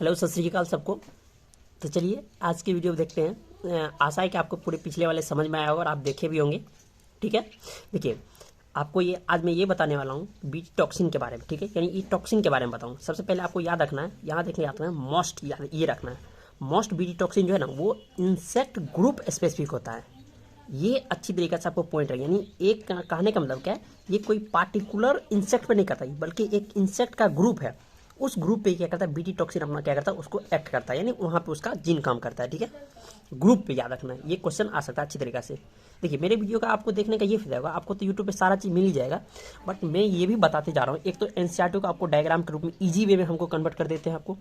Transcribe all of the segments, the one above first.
Hello सत श्री अकाल सबको। तो चलिए आज की वीडियो देखते हैं। आशा है कि आपको पूरे पिछले वाले समझ में आया होगा और आप देखे भी होंगे। ठीक है, देखिए आपको आज मैं ये बताने वाला हूँ बीटी टॉक्सिन के बारे में। ठीक है, यानी ई टॉक्सिन के बारे में बताऊँ। सबसे पहले आपको याद रखना है, यहाँ देखने आता है मोस्ट, याद ये रखना है मोस्ट बीटी टॉक्सिन जो है ना वो इंसेक्ट ग्रुप स्पेसिफिक होता है। ये अच्छी तरीके से आपको पॉइंट रहे, यानी एक कहने का मतलब क्या है, ये कोई पार्टिकुलर इंसेक्ट पर नहीं करता, बल्कि एक इंसेक्ट का ग्रुप है, उस ग्रुप पे क्या करता है बीटी टॉक्सिन अपना क्या करता है उसको एक्ट करता है, यानी वहाँ पे उसका जीन काम करता है। ठीक है, ग्रुप पे याद रखना है, ये क्वेश्चन आ सकता है अच्छी तरीके से। देखिए मेरे वीडियो का आपको देखने का ये फायदा होगा, आपको तो यूट्यूब पे सारा चीज़ मिल ही जाएगा, बट मैं ये भी बताते जा रहा हूँ। एक तो एनसीईआरटी को आपको डायग्राम के रूप में ईजी वे में हमको कन्वर्ट कर देते हैं आपको।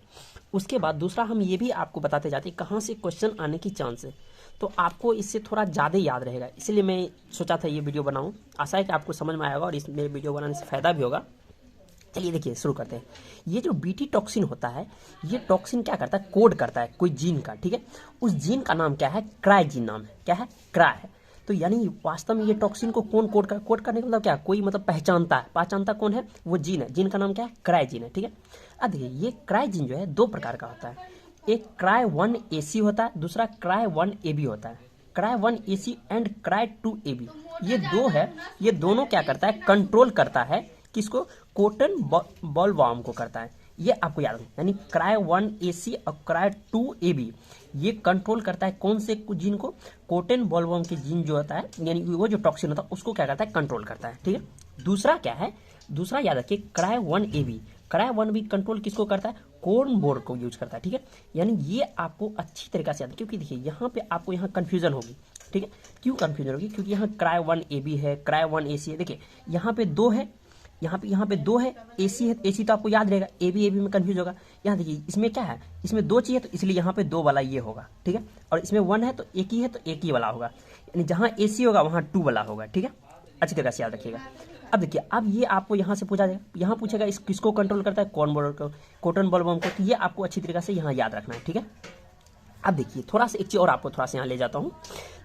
उसके बाद दूसरा हम ये भी आपको बताते जाते हैं कहाँ से क्वेश्चन आने की चांस है, तो आपको इससे थोड़ा ज़्यादा याद रहेगा। इसलिए मैं सोचा था ये वीडियो बनाऊँ। आशा है कि आपको समझ में आएगा और इस मेरे वीडियो बनाने से फ़ायदा भी होगा। चलिए देखिए शुरू करते हैं। ये जो बीटी टॉक्सिन होता है, ये टॉक्सिन क्या करता है, कोड करता है कोई जीन का। ठीक है, उस जीन का नाम क्या है, क्राई जीन नाम है। क्या है, क्राई है। तो यानी वास्तव में ये टॉक्सिन को कौन कोड करने का मतलब क्या, कोई मतलब पहचानता कौन है, वो जीन है। जीन का नाम क्या है, क्राई जीन है। ठीक है, अब देखिए ये क्राई जीन जो है दो प्रकार का होता है, एक क्राई 1AC होता है, दूसरा क्राई 1AB होता है। Cry 1AC and cry 2AB ये दो है, ये दोनों क्या करता है, कंट्रोल करता है किसको, कॉटन बॉलवर्म को करता है। ये आपको याद है, यानी क्राई 1AC और क्राई 2AB ये कंट्रोल करता है कौन से जीन को, कॉटन बॉलवर्म के जीन जो होता है, यानी वो जो टॉक्सिन होता है उसको क्या करता है, कंट्रोल करता है। ठीक है, दूसरा क्या है, दूसरा याद रखिए cry 1AB, cry 1B control किसको करता है, कोर्न बोर्ड को यूज करता है। ठीक है, यानी ये आपको अच्छी तरीके से याद है, क्योंकि देखिए यहाँ पे आपको यहाँ कंफ्यूजन होगी। ठीक है, क्यों कंफ्यूजन होगी, क्योंकि यहाँ क्राई 1AB है, क्राई 1AC है। देखिए यहाँ पे दो है, यहाँ पे दो है, AC है, AC तो आपको याद रहेगा, AB में कंफ्यूज होगा। यहाँ देखिए इसमें क्या है, इसमें दो चाहिए तो इसलिए यहाँ पे दो वाला ये होगा। ठीक है, और इसमें 1 है तो एक ही है तो एक ही वाला होगा, यानी जहाँ AC होगा वहाँ 2 वाला होगा। ठीक है, अच्छी तरह से याद रखिएगा। अब देखिए अब ये आपको यहाँ से पूछा जाएगा, यहाँ पूछेगा इस किसको कंट्रोल करता है, कॉटन बॉलवर्म को, तो ये आपको अच्छी तरीके से यहाँ याद रखना है। ठीक है, अब देखिए थोड़ा सा एक चीज और आपको थोड़ा सा यहाँ ले जाता हूँ।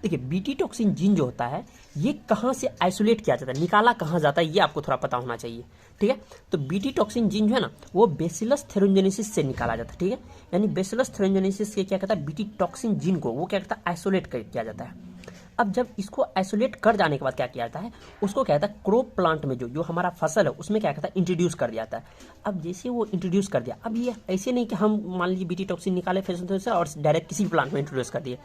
देखिए बीटी टॉक्सिन जीन जो होता है ये कहाँ से आइसोलेट किया जाता है, निकाला कहाँ जाता है, ये आपको थोड़ा पता होना चाहिए। ठीक है, तो बीटी टॉक्सिन जीन जो है ना वो बेसिलस थेरोजेनेसिस से निकाला जाता है। ठीक है, यानी बेसिलस थेरोजेनेसिस से क्या कहता है, बीटी टॉक्सिन जीन को वो क्या कहता है, आइसोलेट किया जाता है। अब जब इसको आइसोलेट कर जाने के बाद क्या किया जाता है, उसको क्या कहता है, क्रॉप प्लांट में जो हमारा फसल है उसमें क्या कहता है, इंट्रोड्यूस कर दिया जाता है। अब जैसे वो इंट्रोड्यूस कर दिया, अब ये ऐसे नहीं कि हम मान लीजिए बीटी टॉक्सिन निकाले फिर से और डायरेक्ट किसी प्लांट में इंट्रोड्यूस कर दिए।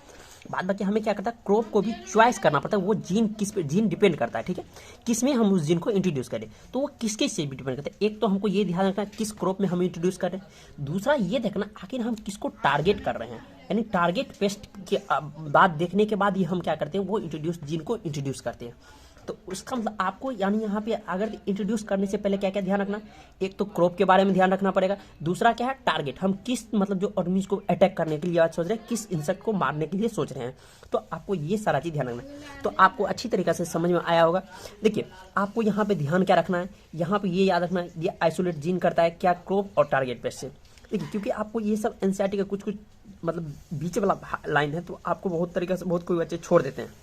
बाद बाकी हमें क्या करता है, क्रॉप को भी चॉइस करना पड़ता है, वो जीन किस पे जीन डिपेंड करता है। ठीक है, किस में हम उस जीन को इंट्रोड्यूस करें, तो वो किसके से भी डिपेंड करता है। एक तो हमको ये ध्यान रखना है किस क्रॉप में हम इंट्रोड्यूस कर रहे हैं, दूसरा ये देखना आखिर हम किसको टारगेट कर रहे हैं, यानी टारगेट पेस्ट के बाद देखने के बाद ही हम क्या करते हैं, वो इंट्रोड्यूस जीन को इंट्रोड्यूस करते हैं। तो उसका मतलब आपको यानी यहाँ पे अगर इंट्रोड्यूस करने से पहले क्या क्या ध्यान रखना, एक तो क्रॉप के बारे में ध्यान रखना पड़ेगा, दूसरा क्या है टारगेट, हम किस मतलब जो ऑर्गेनिज्म को अटैक करने के लिए आज सोच रहे हैं, किस इंसेक्ट को मारने के लिए सोच रहे हैं, तो आपको ये सारा चीज ध्यान रखना है। तो आपको अच्छी तरीके से समझ में आया होगा। देखिए आपको यहाँ पे ध्यान क्या रखना है, यहाँ पे ये याद रखना है ये आइसोलेट जीन करता है क्या, क्रॉप और टारगेट पेस्ट से। देखिए क्योंकि आपको ये सब एनसीईआरटी का कुछ मतलब बीच वाला लाइन है, तो आपको बहुत तरीके से बहुत कोई बच्चे छोड़ देते हैं,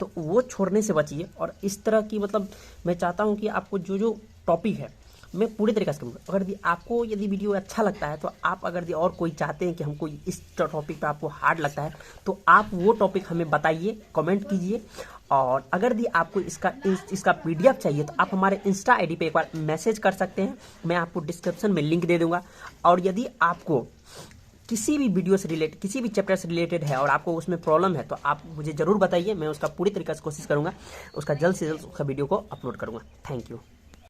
तो वो छोड़ने से बचिए। और इस तरह की मतलब मैं चाहता हूँ कि आपको जो टॉपिक है मैं पूरी तरीके से करूँगा। अगर आपको यदि वीडियो अच्छा लगता है, तो आप अगर और कोई चाहते हैं कि हमको इस टॉपिक पे आपको हार्ड लगता है, तो आप वो टॉपिक हमें बताइए, कमेंट कीजिए। और अगर भी आपको इसका PDF चाहिए तो आप हमारे इंस्टा ID पे एक बार मैसेज कर सकते हैं, मैं आपको डिस्क्रिप्शन में लिंक दे दूंगा। और यदि आपको किसी भी वीडियो से रिलेटेड, किसी भी चैप्टर से रिलेटेड है और आपको उसमें प्रॉब्लम है, तो आप मुझे ज़रूर बताइए, मैं उसका पूरी तरीके से कोशिश करूँगा, उसका जल्द से जल्द उसका वीडियो को अपलोड करूँगा। Thank you.